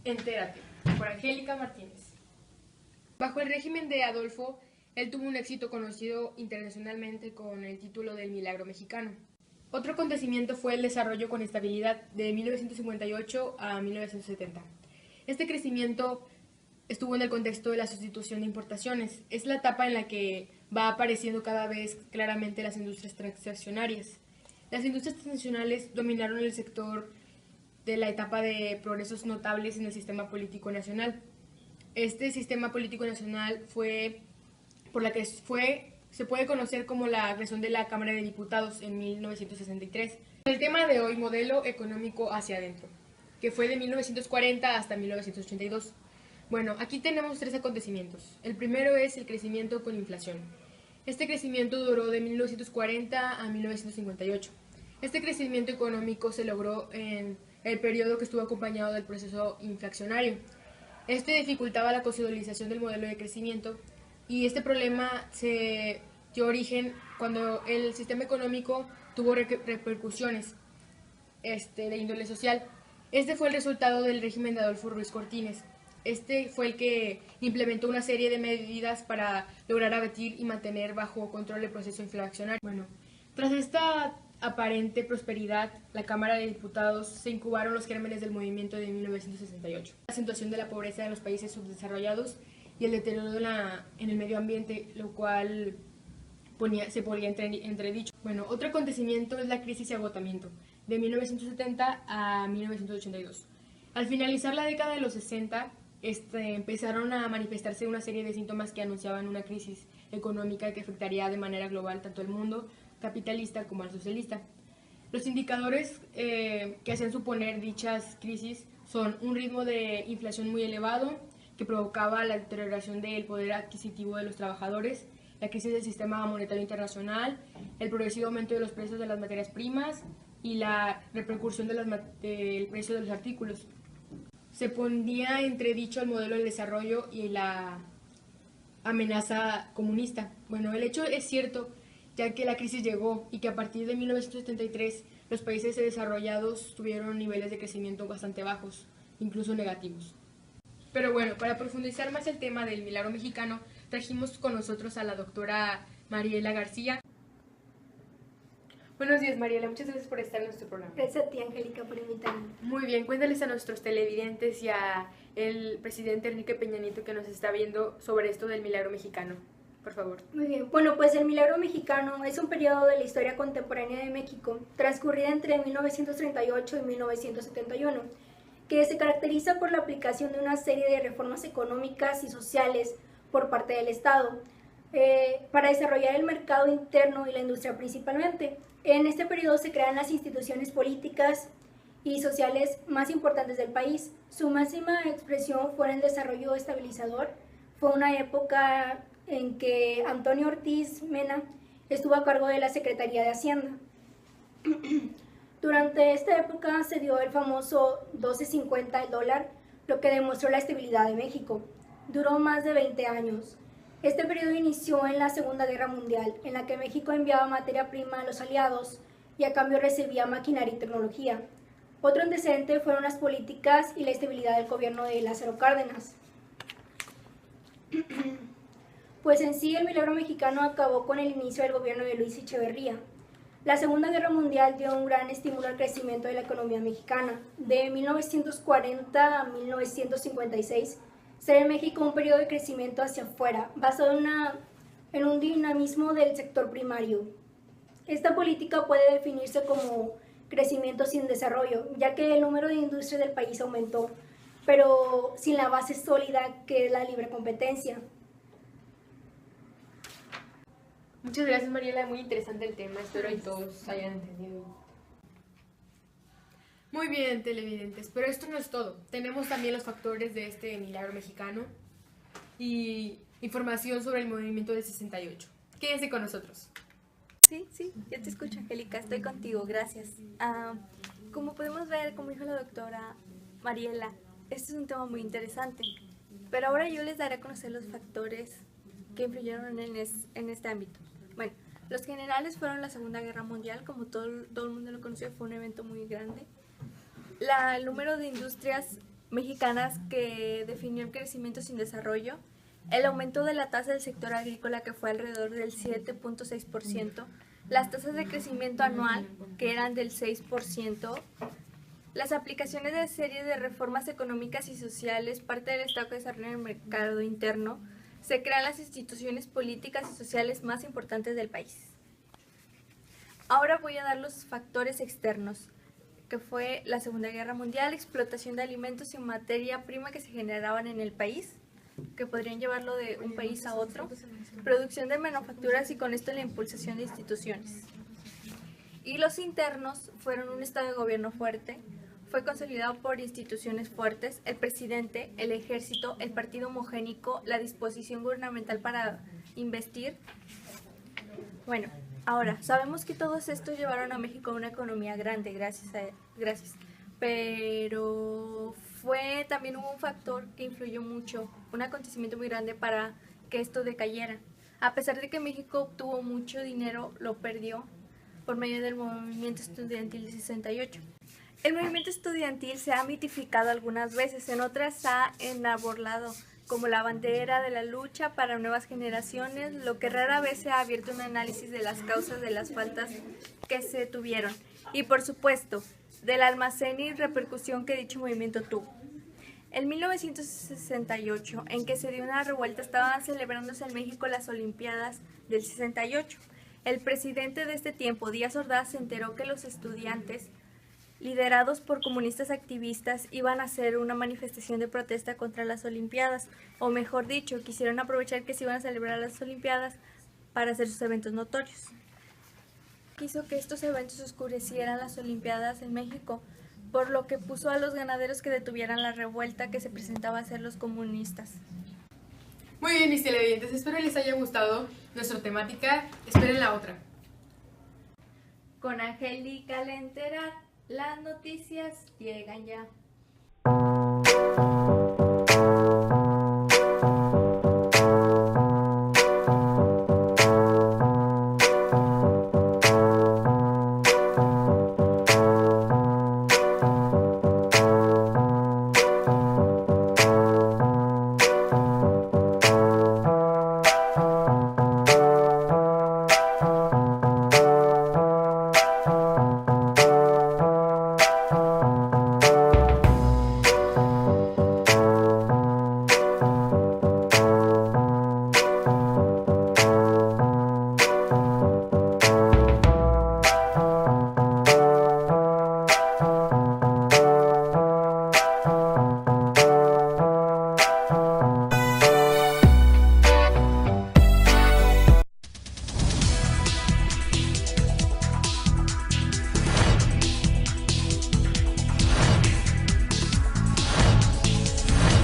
Entérate, por Angélica Martínez. Bajo el régimen de Adolfo, él tuvo un éxito conocido internacionalmente con el título del Milagro Mexicano. Otro acontecimiento fue el desarrollo con estabilidad de 1958 a 1970. Este crecimiento estuvo en el contexto de la sustitución de importaciones. Es la etapa en la que va apareciendo cada vez claramente las industrias transaccionarias. Las industrias transnacionales dominaron el sector de la etapa de progresos notables en el sistema político nacional. Este sistema político nacional fue por la que se puede conocer como la creación de la Cámara de Diputados en 1963. El tema de hoy, modelo económico hacia adentro, que fue de 1940 hasta 1982. Bueno, aquí tenemos 3 acontecimientos. El primero es el crecimiento con inflación. Este crecimiento duró de 1940 a 1958. Este crecimiento económico se logró en el periodo que estuvo acompañado del proceso inflacionario. Este dificultaba la consolidación del modelo de crecimiento y este problema se dio origen cuando el sistema económico tuvo repercusiones de índole social. Este fue el resultado del régimen de Adolfo Ruiz Cortines. Este fue el que implementó una serie de medidas para lograr abatir y mantener bajo control el proceso inflacionario. Bueno, tras esta aparente prosperidad, la Cámara de Diputados se incubaron los gérmenes del movimiento de 1968. La acentuación de la pobreza de los países subdesarrollados y el deterioro en el medio ambiente, lo cual se ponía entredicho. Bueno, otro acontecimiento es la crisis y agotamiento, de 1970 a 1982. Al finalizar la década de los 60, empezaron a manifestarse una serie de síntomas que anunciaban una crisis económica que afectaría de manera global tanto al mundo capitalista como al socialista. Los indicadores que hacían suponer dichas crisis son un ritmo de inflación muy elevado que provocaba la deterioración del poder adquisitivo de los trabajadores, la crisis del sistema monetario internacional, el progresivo aumento de los precios de las materias primas y la repercusión del precio de los artículos. Se ponía entredicho el modelo del desarrollo y la amenaza comunista. Bueno, el hecho es cierto, ya que la crisis llegó y que a partir de 1973 los países desarrollados tuvieron niveles de crecimiento bastante bajos, incluso negativos. Pero bueno, para profundizar más el tema del milagro mexicano, trajimos con nosotros a la doctora Mariela García. Buenos días, Mariela, muchas gracias por estar en nuestro programa. Gracias a ti, Angélica, por invitarme. Muy bien, cuéntales a nuestros televidentes y a el presidente Enrique Peña Nieto que nos está viendo sobre esto del milagro mexicano. Por favor. Muy bien, bueno, pues el milagro mexicano es un periodo de la historia contemporánea de México, transcurrida entre 1938 y 1971, que se caracteriza por la aplicación de una serie de reformas económicas y sociales por parte del Estado, para desarrollar el mercado interno y la industria principalmente. En este periodo se crean las instituciones políticas y sociales más importantes del país. Su máxima expresión fue el desarrollo estabilizador. Fue una época en que Antonio Ortiz Mena estuvo a cargo de la Secretaría de Hacienda. Durante esta época se dio el famoso 12.50 el dólar, lo que demostró la estabilidad de México. Duró más de 20 años. Este periodo inició en la Segunda Guerra Mundial, en la que México enviaba materia prima a los aliados y a cambio recibía maquinaria y tecnología. Otro antecedente fueron las políticas y la estabilidad del gobierno de Lázaro Cárdenas. Pues en sí el milagro mexicano acabó con el inicio del gobierno de Luis Echeverría. La Segunda Guerra Mundial dio un gran estímulo al crecimiento de la economía mexicana. De 1940 a 1956, se ve en México un periodo de crecimiento hacia afuera, basado en un dinamismo del sector primario. Esta política puede definirse como crecimiento sin desarrollo, ya que el número de industrias del país aumentó, pero sin la base sólida que es la libre competencia. Muchas gracias, Mariela, muy interesante el tema, espero que todos hayan entendido. Muy bien, televidentes, pero esto no es todo. Tenemos también los factores de este milagro mexicano y información sobre el movimiento del 68. Quédense con nosotros. Sí, yo te escucho, Angélica, estoy contigo, gracias. Como podemos ver, como dijo la doctora Mariela, este es un tema muy interesante, pero ahora yo les daré a conocer los factores que influyeron en este ámbito. Bueno, los generales fueron la Segunda Guerra Mundial, como todo el mundo lo conoció, fue un evento muy grande. El número de industrias mexicanas que definió el crecimiento sin desarrollo, el aumento de la tasa del sector agrícola que fue alrededor del 7.6%, las tasas de crecimiento anual que eran del 6%, las aplicaciones de series de reformas económicas y sociales, parte del Estado que desarrolla el mercado interno, se crean las instituciones políticas y sociales más importantes del país. Ahora voy a dar los factores externos, que fue la Segunda Guerra Mundial, explotación de alimentos y materia prima que se generaban en el país, que podrían llevarlo de un país a otro, producción de manufacturas y con esto la impulsación de instituciones. Y los internos fueron un estado de gobierno fuerte, fue consolidado por instituciones fuertes, el presidente, el ejército, el partido homogénico, la disposición gubernamental para investir. Bueno, ahora, sabemos que todos estos llevaron a México a una economía grande, gracias. Pero también hubo un factor que influyó mucho, un acontecimiento muy grande para que esto decayera. A pesar de que México obtuvo mucho dinero, lo perdió por medio del movimiento estudiantil del 68. El movimiento estudiantil se ha mitificado algunas veces, en otras ha enarbolado como la bandera de la lucha para nuevas generaciones, lo que rara vez se ha abierto un análisis de las causas de las faltas que se tuvieron y, por supuesto, del almacén y repercusión que dicho movimiento tuvo. En 1968, en que se dio una revuelta, estaban celebrándose en México las Olimpiadas del 68. El presidente de este tiempo, Díaz Ordaz, se enteró que los estudiantes, liderados por comunistas activistas, iban a hacer una manifestación de protesta contra las Olimpiadas, o mejor dicho, quisieron aprovechar que se iban a celebrar las Olimpiadas para hacer sus eventos notorios. Quiso que estos eventos oscurecieran las Olimpiadas en México, por lo que puso a los ganaderos que detuvieran la revuelta que se presentaba a hacer los comunistas. Muy bien, mis televidentes, espero les haya gustado nuestra temática, esperen la otra. Con Angélica Lenterat, las noticias llegan ya.